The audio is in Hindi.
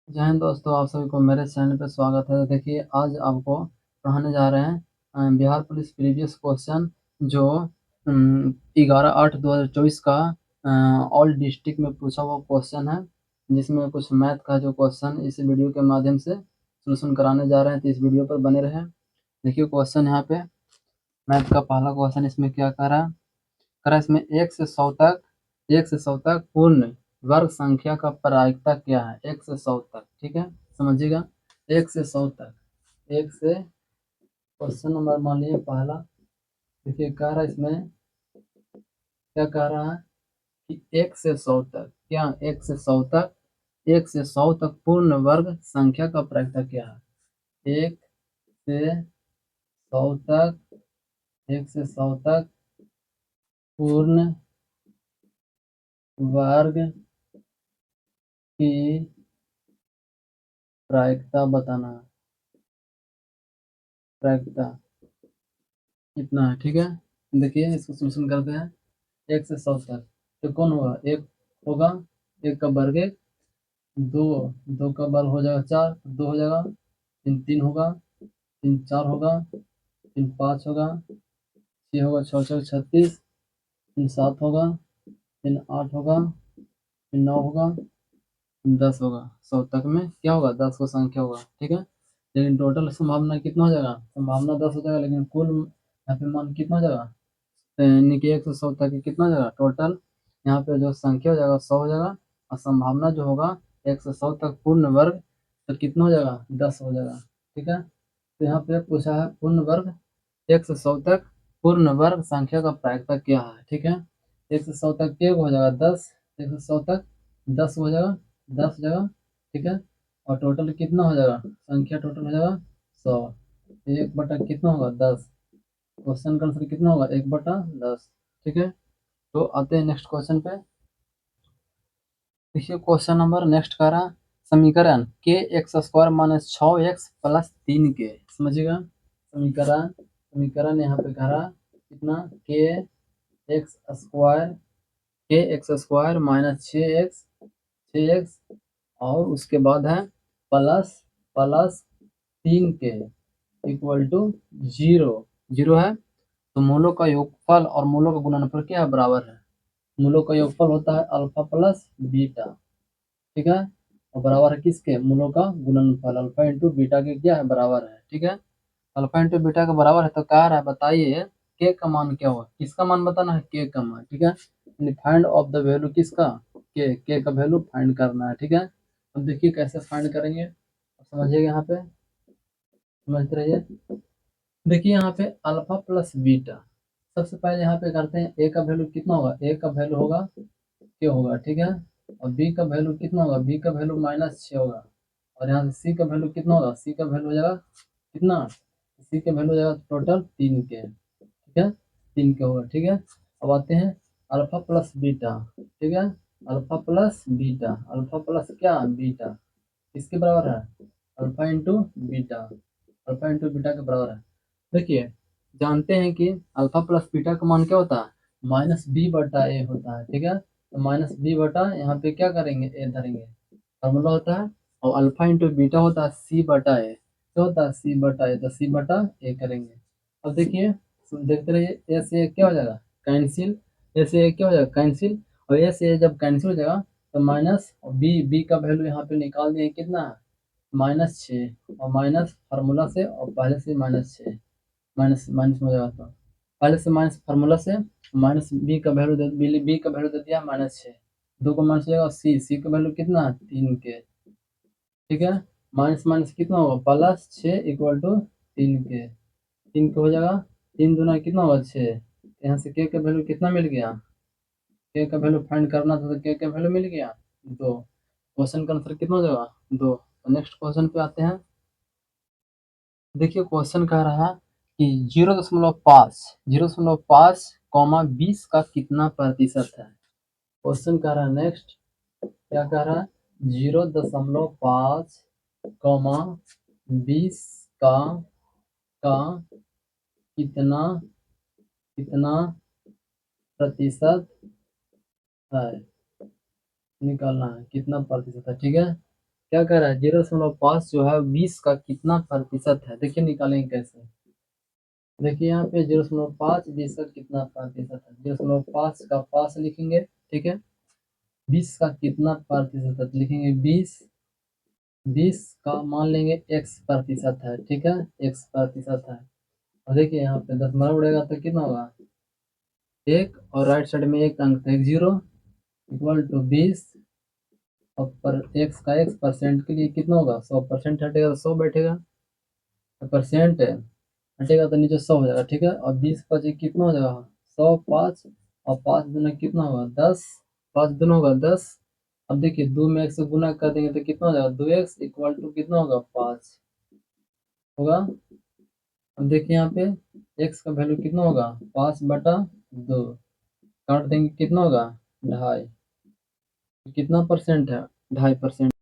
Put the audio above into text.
जय हिंद दोस्तों, आप सभी को मेरे चैनल पर स्वागत है। तो देखिए, आज आपको पढ़ाने जा रहे हैं बिहार पुलिस प्रीवियस क्वेश्चन जो 11/8/2024 का ऑल डिस्ट्रिक्ट में पूछा हुआ क्वेश्चन है, जिसमें कुछ मैथ का जो क्वेश्चन इस वीडियो के माध्यम से सोल्यूशन कराने जा रहे हैं। तो इस वीडियो पर बने रहें। देखिए क्वेश्चन यहाँ पे मैथ का पहला क्वेश्चन इसमें क्या कह रहा है इसमें 1 से 100 तक पूर्ण वर्ग संख्या का प्रायिकता क्या है। 1 से 100 तक, ठीक है, समझिएगा। 1 से 100 तक, एक से क्वेश्चन नंबर मान लीजिए पहला। देखिए कह रहा है इसमें, क्या कह रहा है कि 1 से 100 तक, क्या 1 से 100 तक, 1 से 100 तक पूर्ण वर्ग संख्या का प्रायिकता क्या है। 1 से 100 तक, 1 से 100 तक पूर्ण वर्ग की प्रायिकता बताना है। प्रायिकता कितना है, ठीक है। देखिए इसको सोल्यूशन करते हैं। 1 से 100 तक तो कौन होगा, एक होगा, एक का वर्ग एक, दो, दो का वर्ग हो जाएगा चार, दो हो जाएगा, तीन तीन होगा, तीन चार होगा, तीन पाँच होगा, छः होगा, छः छः 36, तीन सात होगा, तीन आठ होगा, तीन नौ होगा, 10 होगा। 100 तक में क्या होगा, 10 को संख्या होगा, ठीक है। लेकिन टोटल संभावना कितना हो जाएगा, संभावना 10 हो जाएगा, लेकिन कुल यहाँ पे मान कितना हो जाएगा, यानी कि 1 से 100 तक की कितना हो जाएगा टोटल, यहाँ पे जो संख्या हो जाएगा 100 हो जाएगा, और संभावना जो होगा 1 से 100 तक पूर्ण वर्ग तो कितना हो जाएगा, 10 हो जाएगा, ठीक है। तो यहाँ पे पूछा है पूर्ण वर्ग 1 से 100 तक पूर्ण वर्ग संख्या का प्रायिकता क्या है, ठीक है। 1 से 100 तक क्या हो जाएगा 10, 1 से 100 तक 10 हो जाएगा, 10 जगह, ठीक है। और टोटल कितना हो जाएगा, संख्या टोटल हो जाएगा 100, 1/कितना होगा 10, क्वेश्चन का आंसर कितना होगा 1/10, ठीक है। तो आते हैं नेक्स्ट क्वेश्चन पे। देखिए क्वेश्चन नंबर नेक्स्ट का रहा समीकरण के एक्स स्क्वायर माइनस 6x+3 के, समझिएगा। समीकरण समीकरण यहाँ पे कह रहा कितना, के एक्स स्क्वायर माइनस 6x और उसके बाद है प्लस प्लस 3 के इक्वल टू 0 0 है। तो मूलों का योगफल और मूलों का गुणनफल क्या है, बराबर है। मूलों का योगफल होता है अल्फा प्लस बीटा, ठीक है, और बराबर है किसके, मूलों का गुणनफल अल्फा इंटू बीटा के क्या है, बराबर है, ठीक है। अल्फा इंटू बीटा का बराबर है, तो कह रहा है बताइए के का मान क्या होगा, किसका मान बताना है, के का मान, ठीक है। फाइंड ऑफ द वैल्यू किसका, के का वैल्यू फाइंड करना है, ठीक है। अब देखिए कैसे फाइंड करेंगे, समझिएगा यहाँ पे, समझते रहिए। देखिए यहाँ पे अल्फा प्लस बीटा, सबसे पहले यहाँ पे करते हैं ए का वैल्यू कितना होगा, ए का वैल्यू होगा क्या होगा, ठीक है। और बी का वैल्यू कितना होगा, बी का वैल्यू -6 होगा। और यहाँ से सी का वैल्यू कितना होगा, सी का वैल्यू हो जाएगा कितना, सी का वैल्यू हो जाएगा टोटल 3 के, ठीक है, 3 के होगा, ठीक है। अब आते हैं अल्फा प्लस बीटा, ठीक है, alpha plus beta, alpha plus क्या बीटा, किसके बराबर है, alpha into beta, alpha into beta के बराबर है। देखिए जानते हैं कि अल्फा प्लस बीटा का मान क्या होता है, -b/a होता है, ठीक है। तो -b बटा यहाँ पे क्या करेंगे, ए धरेंगे, फॉर्मूला होता है। और अल्फा इंटू बीटा होता है c/a, क्या होता है c/a, तो c/a करेंगे। अब देखिए देखते रहिए, ए से क्या हो जाएगा कैंसिल, ए से क्या हो जाएगा कैंसिल, और ए से जब कैंसिल हो जाएगा तो माइनस, और बी का वैल्यू यहाँ पे निकाल दिए कितना है, -6, और माइनस फार्मूला से, और पहले से -6, माइनस माइनस में हो जाएगा, तो पहले से माइनस फार्मूला से माइनस बी का वैल्यू दे दिया -6, दो को माइनस हो जाएगा, सी का वैल्यू कितना है 3 के, ठीक है। माइनस माइनस कितना होगा, +6 इक्वल टू 3 के, 3 के हो जाएगा, 3 दूना कितना होगा 6, यहाँ से के का वैल्यू कितना मिल गया, के का वैल्यू फाइंड करना था, तो के का वैल्यू मिल गया 2, क्वेश्चन का आंसर कितना हो जाएगा 2। नेक्स्ट क्वेश्चन पे आते हैं। देखिए क्वेश्चन कह रहा कि 0.5 कॉमा 20 का कितना प्रतिशत है। क्वेश्चन कह रहा है नेक्स्ट, क्या कह रहा है, 0.5 कॉमा 20 का का कितना कितना प्रतिशत है, निकालना है कितना प्रतिशत है, ठीक है। क्या कह रहा है 0.5 जो है 20 का कितना प्रतिशत है, देखिए निकालेंगे कैसे। देखिए यहाँ पे 0.5 20 का कितना प्रतिशत है, 0.5 का 5 लिखेंगे, ठीक है। 20 का कितना प्रतिशत है, लिखेंगे 20, 20 का मान लेंगे x प्रतिशत है, ठीक है, x प्रतिशत है। और देखिए यहाँ पे 10 बार उड़ेगा तो कितना होगा, एक, और राइट साइड में एक अंक तो एक जीरो, इक्वल टू 20, और पर एक्स का x परसेंट के लिए कितना होगा, 100% हटेगा तो 100 बैठेगा, तो परसेंट हटेगा तो नीचे 100 हो जाएगा, ठीक है। और 20 का जी कितना हो जाएगा, 100, 5, और 5 दूना कितना होगा 10, 5 दूना होगा 10। अब देखिए 2 में x से गुना कर देंगे तो कितना हो जाएगा 2x इक्वल टू कितना होगा 5 होगा। अब देखिए यहाँ पे x का वैल्यू कितना होगा 5/2, काट देंगे कितना होगा 2.5, कितना परसेंट है 2.5%।